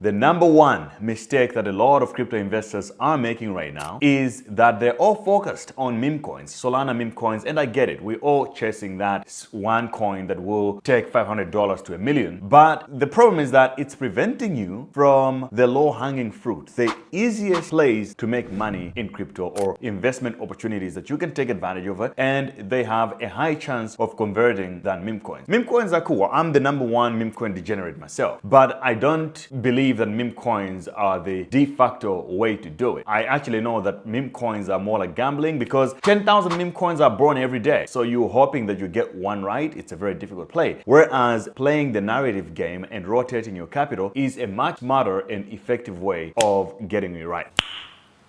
The number one mistake that a lot of crypto investors are making right now is that they're all focused on meme coins, Solana meme coins, and I get it. We're all chasing that one coin that will take $500 to $1 million. But the problem is that it's preventing you from the low-hanging fruit, the easiest place to make money in crypto or investment opportunities that you can take advantage of, and they have a high chance of converting than meme coins. Meme coins are cool. I'm the number one meme coin degenerate myself, but I don't believe that meme coins are the de facto way to do it. I actually know that meme coins are more like gambling because 10,000 meme coins are born every day. So you're hoping that you get one right. It's a very difficult play. Whereas playing the narrative game and rotating your capital is a much smarter and effective way of getting it right.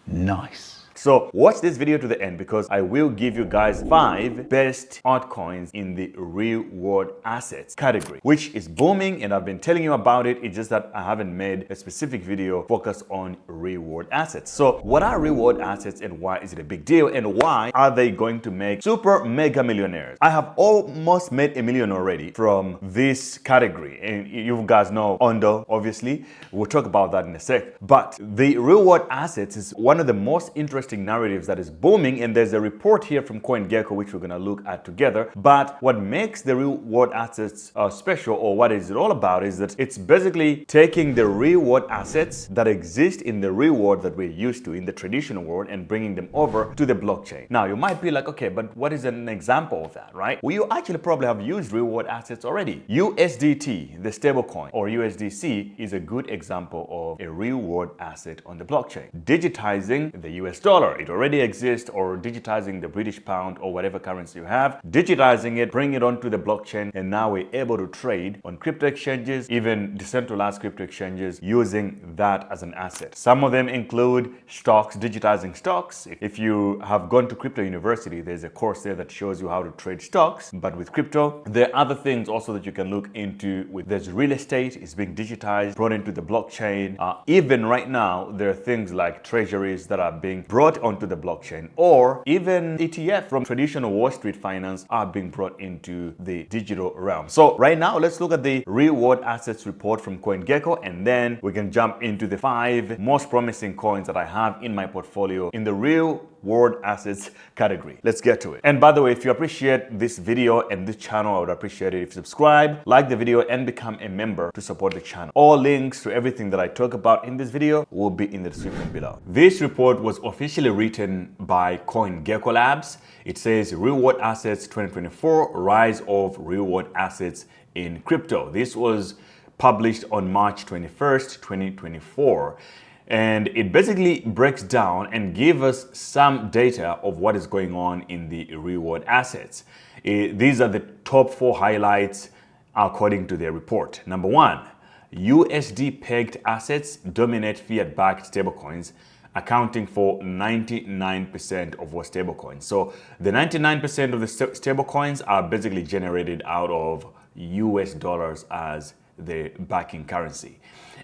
Nice. So watch this video to the end because I will give you guys 5 best altcoins in the reward assets category, which is booming, and I've been telling you about it. It's just that I haven't made a specific video focused on reward assets. So what are reward assets and why is it a big deal, and why are they going to make super mega millionaires? I have almost made $1 million already from this category, and you guys know Ondo, obviously. We'll talk about that in a sec. But the reward assets is one of the most interesting narratives that is booming, and there's a report here from CoinGecko which we're going to look at together. But what makes the reward assets special, or what is it all about, is that it's basically taking the reward assets that exist in the reward that we're used to in the traditional world and bringing them over to the blockchain. Now you might be like, okay, but what is an example of that, right? Well, you actually probably have used reward assets already. USDT, the stablecoin, or USDC, is a good example of a reward asset on the blockchain. Digitizing the US dollar, it already exists, or digitizing the British pound or whatever currency you have, digitizing it, bring it onto the blockchain, and now we're able to trade on crypto exchanges, even decentralized crypto exchanges, using that as an asset. Some of them include stocks, digitizing stocks. If you have gone to crypto university, there's a course there that shows you how to trade stocks, but with crypto, there are other things also that you can look into. There's real estate is being digitized, brought into the blockchain. Even right now, there are things like treasuries that are being brought onto the blockchain, or even ETF from traditional Wall Street finance are being brought into the digital realm. So right now, let's look at the reward assets report from CoinGecko, and then we can jump into the 5 most promising coins that I have in my portfolio in the real world assets category. Let's get to it. And by the way, if you appreciate this video and this channel, I would appreciate it if you subscribe, like the video, and become a member to support the channel. All links to everything that I talk about in this video will be in the description below. This report was officially written by CoinGecko Labs. It says Reward Assets 2024, Rise of Reward Assets in Crypto. This was published on March 21st, 2024. And it basically breaks down and gives us some data of what is going on in the reward assets. These are the top 4 highlights according to their report. Number 1, USD pegged assets dominate fiat-backed stablecoins, accounting for 99% of all stablecoins. So the 99% of the stablecoins are basically generated out of US dollars as the backing currency.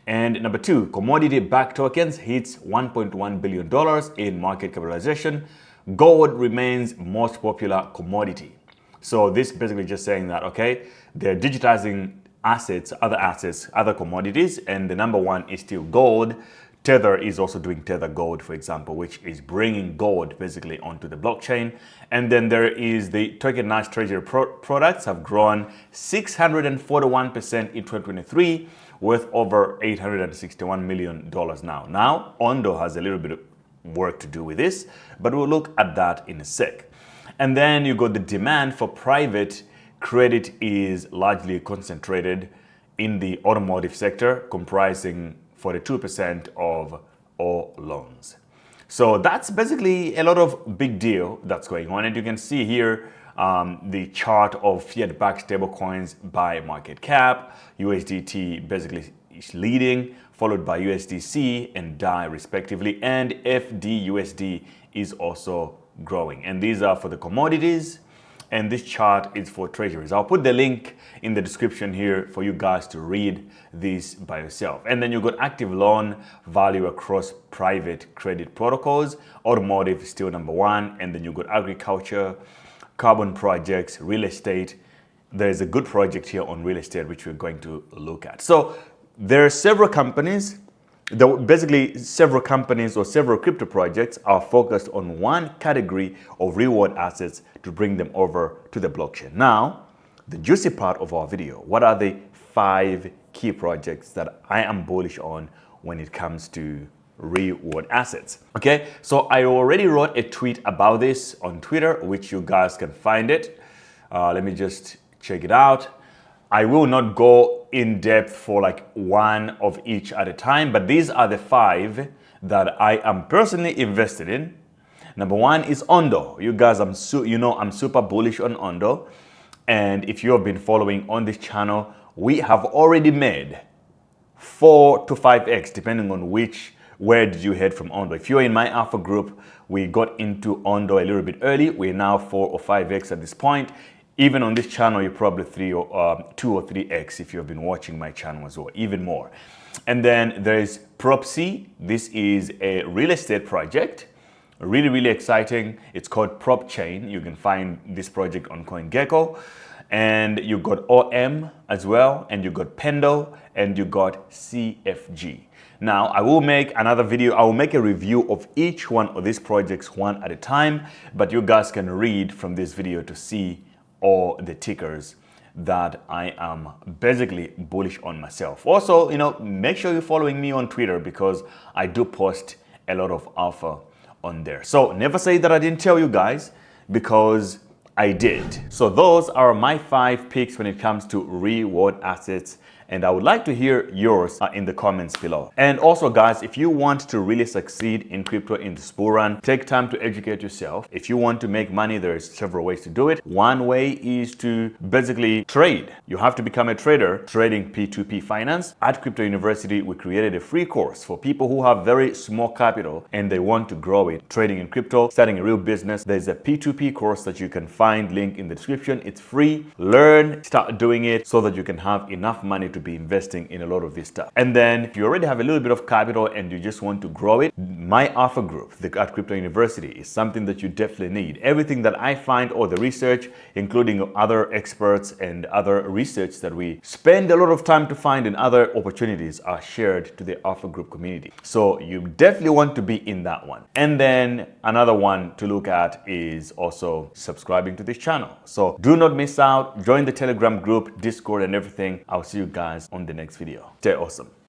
And number 2, commodity-backed tokens hits $1.1 billion in market capitalization. Gold remains most popular commodity. So this basically just saying that, okay, they're digitizing assets, other commodities, and the number 1 is still gold. Tether is also doing Tether Gold, for example, which is bringing gold basically onto the blockchain. And then there is the tokenized treasury products have grown 641% in 2023, worth over $861 million now. Now, Ondo has a little bit of work to do with this, but we'll look at that in a sec. And then you got the demand for private credit is largely concentrated in the automotive sector, comprising 42% of all loans. So that's basically a lot of big deal that's going on. And you can see here the chart of fiat-backed stablecoins by market cap. USDT basically is leading, followed by USDC and DAI respectively. And FDUSD is also growing. And these are for the commodities. And this chart is for treasuries. I'll put the link in the description here for you guys to read this by yourself. And then you got active loan value across private credit protocols. Automotive is still number 1. And then you got agriculture, carbon projects, real estate. There's a good project here on real estate, which we're going to look at. So there are several companies. Basically, several companies or several crypto projects are focused on one category of reward assets to bring them over to the blockchain. Now, the juicy part of our video, what are the 5 key projects that I am bullish on when it comes to reward assets? Okay, so I already wrote a tweet about this on Twitter, which you guys can find it. Let me just check it out. I will not go in depth for like one of each at a time, but these are the 5 that I am personally invested in. Number 1 is Ondo. You guys, I'm super bullish on Ondo. And if you have been following on this channel, we have already made 4 to 5x, depending on where did you head from Ondo. If you're in my alpha group, we got into Ondo a little bit early. We're now 4 or 5x at this point. Even on this channel, you're probably 2 or 3x if you've been watching my channel as well, even more. And then there's PropC. This is a real estate project. Really, really exciting. It's called PropChain. You can find this project on CoinGecko. And you got OM as well, and you got Pendo, and you got CFG. Now, I will make another video. I will make a review of each one of these projects one at a time, but you guys can read from this video to see all the tickers that I am basically bullish on myself. Also, make sure you're following me on Twitter because I do post a lot of alpha on there. So never say that I didn't tell you guys, because I did. So those are my 5 picks when it comes to reward assets, and I would like to hear yours in the comments below. And also guys, if you want to really succeed in crypto in this bull run, take time to educate yourself. If you want to make money, there's several ways to do it. One way is to basically trade. You have to become a trader trading P2P finance. At Crypto University, we created a free course for people who have very small capital and they want to grow it. Trading in crypto, starting a real business. There's a P2P course that you can find, link in the description. It's free. Learn, start doing it so that you can have enough money to be investing in a lot of this stuff. And then if you already have a little bit of capital and you just want to grow it, my alpha group, at Crypto University, is something that you definitely need. Everything that I find, or the research, including other experts and other research that we spend a lot of time to find, and other opportunities are shared to the alpha group community. So you definitely want to be in that one. And then another one to look at is also subscribing to this channel. So do not miss out. Join the Telegram group, Discord, and everything. I'll see you guys on the next video. Stay awesome.